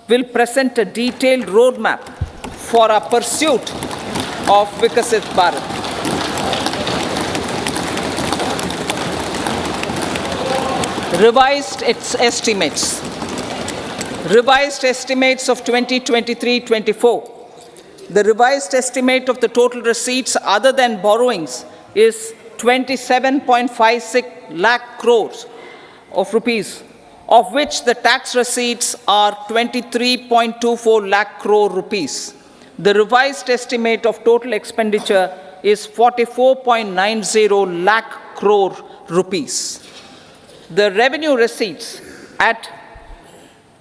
will present a detailed roadmap for our pursuit of Vikasit Bharat. Revised estimates. Revised estimates of 2023-24. The revised estimate of the total receipts other than borrowings is 27.56 lakh crores of rupees, of which the tax receipts are 23.24 lakh crore rupees. The revised estimate of total expenditure is 44.90 lakh crore rupees. The revenue receipts at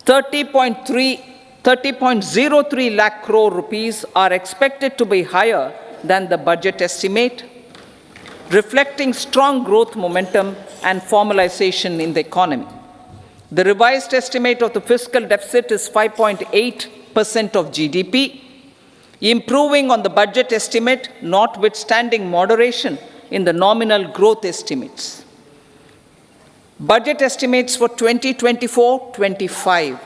30.03 lakh crore rupees are expected to be higher than the budget estimate, reflecting strong growth momentum and formalization in the economy. The revised estimate of the fiscal deficit is 5.8% of GDP, improving on the budget estimate, notwithstanding moderation in the nominal growth estimates. Budget estimates for 2024-25.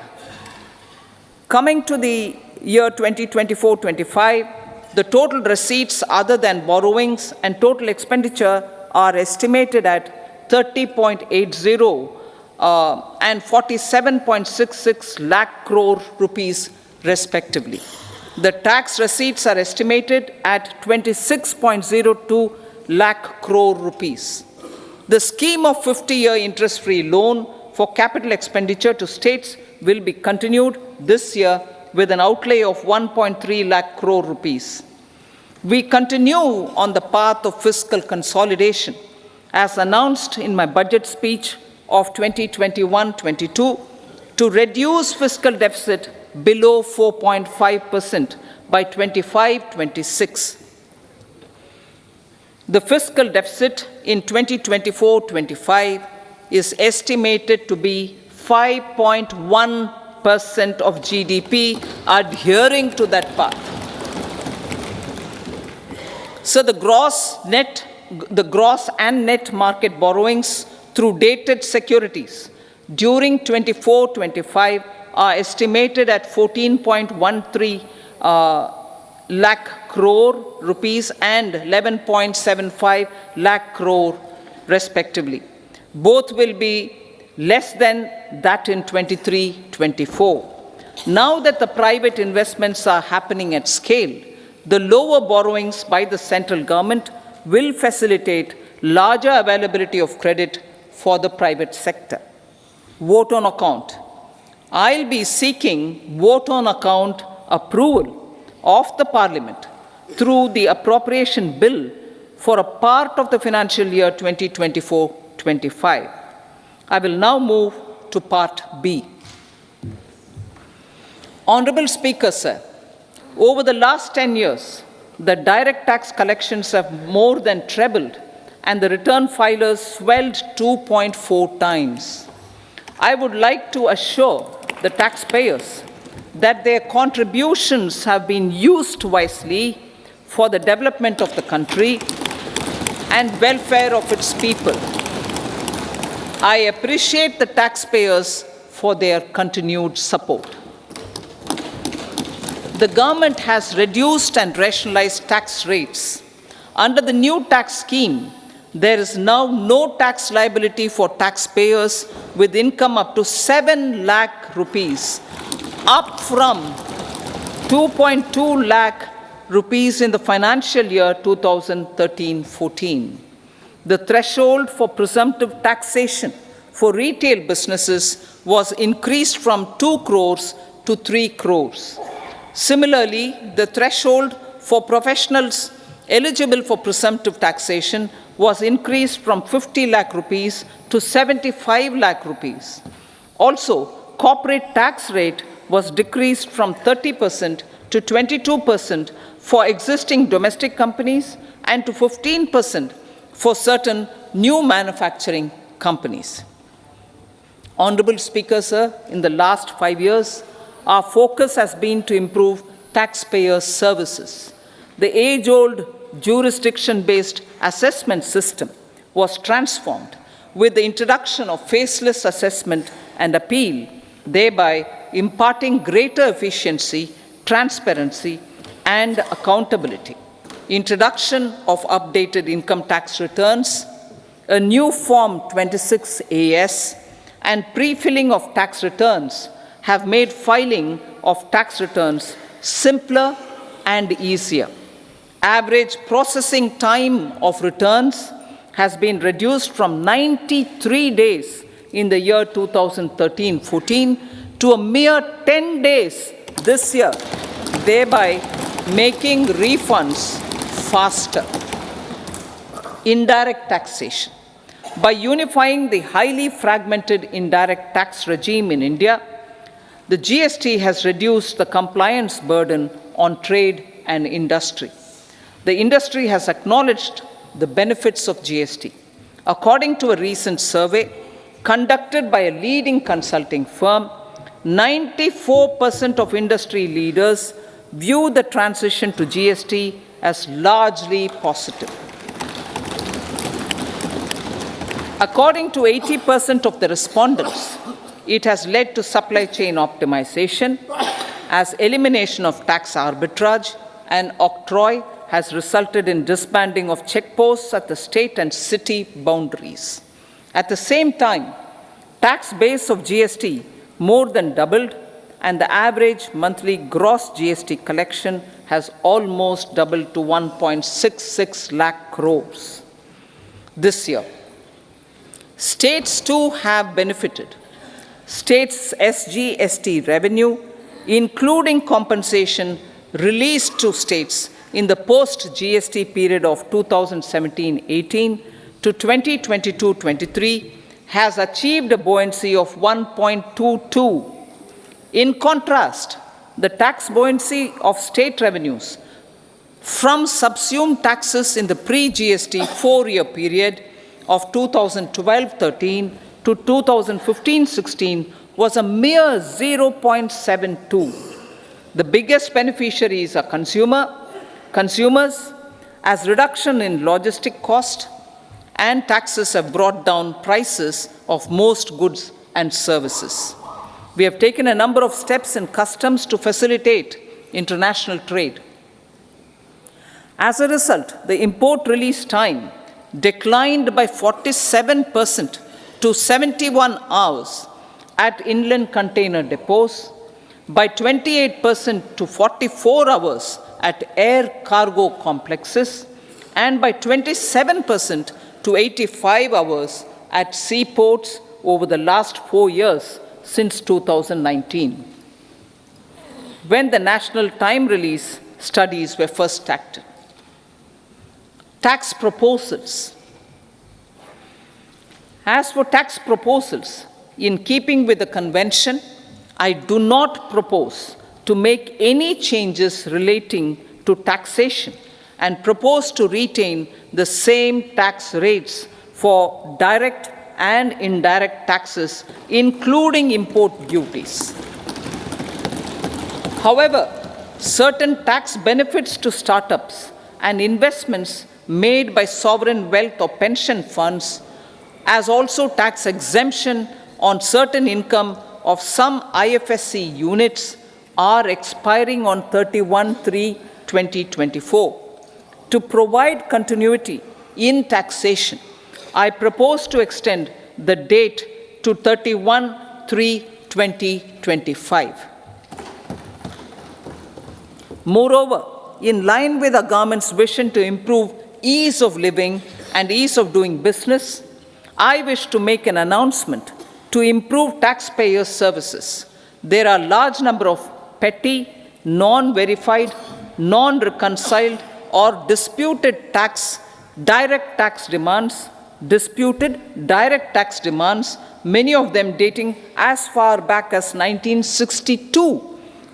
Coming to the year 2024-25, the total receipts other than borrowings and total expenditure are estimated at 30.80 and 47.66 lakh crore rupees respectively. The tax receipts are estimated at 26.02 lakh crore rupees. The scheme of 50-year interest-free loan for capital expenditure to states will be continued this year with an outlay of 1.3 lakh crore rupees. We continue on the path of fiscal consolidation, as announced in my budget speech of 2021-22, to reduce fiscal deficit below 4.5% by 25-26. The fiscal deficit in 2024-25 is estimated to be 5.1% of GDP, adhering to that path. So the gross and net market borrowings through dated securities during 24-25 are estimated at 14.13 lakh crore rupees and 11.75 lakh crore respectively. Both will be less than that in 23-24. Now that the private investments are happening at scale, the lower borrowings by the central government will facilitate larger availability of credit for the private sector. Vote on account. I'll be seeking vote on account approval of the Parliament through the appropriation bill for a part of the financial year 2024-25. I will now move to Part B. Honorable Speaker, sir, over the last 10 years, the direct tax collections have more than trebled and the return filers swelled 2.4 times. I would like to assure the taxpayers that their contributions have been used wisely for the development of the country and welfare of its people. I appreciate the taxpayers for their continued support. The government has reduced and rationalized tax rates. Under the new tax scheme, there is now no tax liability for taxpayers with income up to 7 lakh rupees, up from 2.2 lakh rupees in the financial year 2013-14. The threshold for presumptive taxation for retail businesses was increased from 2 crores to 3 crores. Similarly, the threshold for professionals eligible for presumptive taxation was increased from 50 lakh rupees to 75 lakh rupees. Also, corporate tax rate was decreased from 30% to 22% for existing domestic companies and to 15% for certain new manufacturing companies. Honorable Speaker, sir, in the last 5 years, our focus has been to improve taxpayer services. The age-old jurisdiction-based assessment system was transformed with the introduction of faceless assessment and appeal, thereby imparting greater efficiency, transparency, and accountability. Introduction of updated income tax returns, a new Form 26AS, and pre-filling of tax returns have made filing of tax returns simpler and easier. Average processing time of returns has been reduced from 93 days in the year 2013-14 to a mere 10 days this year, thereby making refunds faster. Indirect taxation. By unifying the highly fragmented indirect tax regime in India, the GST has reduced the compliance burden on trade and industry. The industry has acknowledged the benefits of GST. According to a recent survey conducted by a leading consulting firm, 94% of industry leaders view the transition to GST as largely positive. According to 80% of the respondents, it has led to supply chain optimization, as elimination of tax arbitrage and octroi has resulted in disbanding of checkposts at the state and city boundaries. At the same time, tax base of GST more than doubled, and the average monthly gross GST collection has almost doubled to 1.66 lakh crores this year. States too have benefited. States' SGST revenue, including compensation released to states in the post-GST period of 2017-18 to 2022-23, has achieved a buoyancy of 1.22. In contrast, the tax buoyancy of state revenues from subsumed taxes in the pre-GST four-year period of 2012-13 to 2015-16 was a mere 0.72. The biggest beneficiaries are consumers, as reduction in logistic cost and taxes have brought down prices of most goods and services. We have taken a number of steps in customs to facilitate international trade. As a result, the import release time declined by 47% to 71 hours at inland container depots, by 28% to 44 hours at air cargo complexes, and by 27% to 85 hours at seaports over the last 4 years since 2019, when the national time release studies were first acted. Tax proposals. As for tax proposals, in keeping with the convention, I do not propose to make any changes relating to taxation and propose to retain the same tax rates for direct and indirect taxes, including import duties. However, certain tax benefits to startups and investments made by sovereign wealth or pension funds, as also tax exemption on certain income of some IFSC units, are expiring on 31/3/2024. To provide continuity in taxation, I propose to extend the date to 31/3/2025. Moreover, in line with our government's vision to improve ease of living and ease of doing business, I wish to make an announcement to improve taxpayers' services. There are a large number of petty, non-verified, non-reconciled, or disputed direct tax demands, many of them dating as far back as 1962,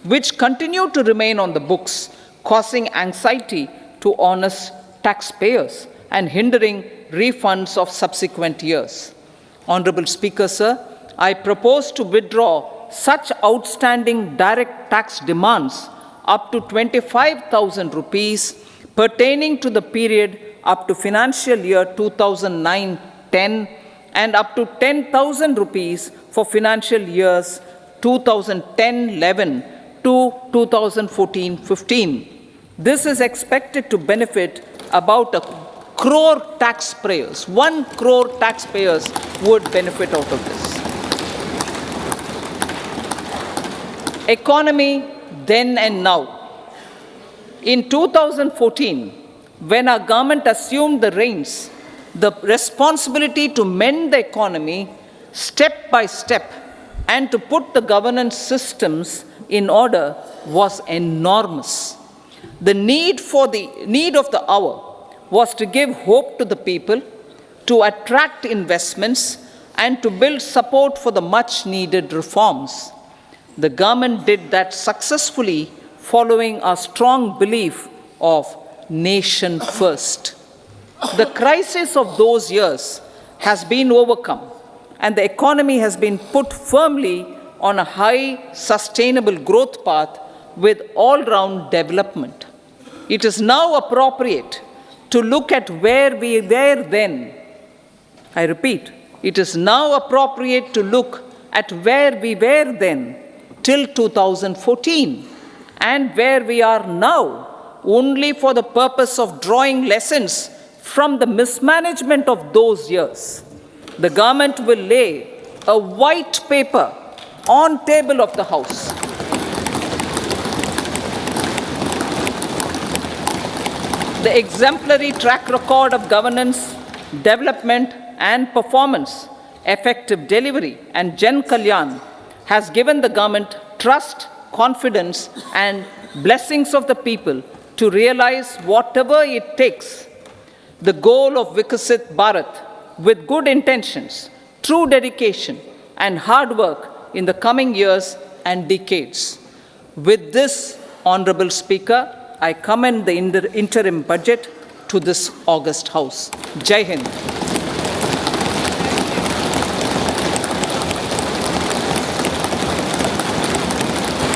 which continue to remain on the books, causing anxiety to honest taxpayers and hindering refunds of subsequent years. Honorable Speaker, sir, I propose to withdraw such outstanding direct tax demands up to 25,000 rupees pertaining to the period up to financial year 2009-10 and up to 10,000 rupees for financial years 2010-11 to 2014-15. This is expected to benefit about 1 crore taxpayers. 1 crore taxpayers would benefit out of this. Economy then and now. In 2014, when our government assumed the reins, the responsibility to mend the economy step by step and to put the governance systems in order was enormous. The need of the hour was to give hope to the people, to attract investments, and to build support for the much needed reforms. The government did that successfully, following a strong belief of nation first. The crisis of those years has been overcome, and the economy has been put firmly on a high, sustainable growth path with all-round development. It is now appropriate to look at where we were then. I repeat, it is now appropriate to look at where we were then till 2014 and where we are now, only for the purpose of drawing lessons from the mismanagement of those years. The government will lay a white paper on table of the House. The exemplary track record of governance, development, and performance, effective delivery, and Jan Kalyan has given the government trust, confidence, and blessings of the people to realize whatever it takes, the goal of Vikasit Bharat, with good intentions, true dedication, and hard work in the coming years and decades. With this, Honorable Speaker, I commend the interim budget to this august House. Jai Hind.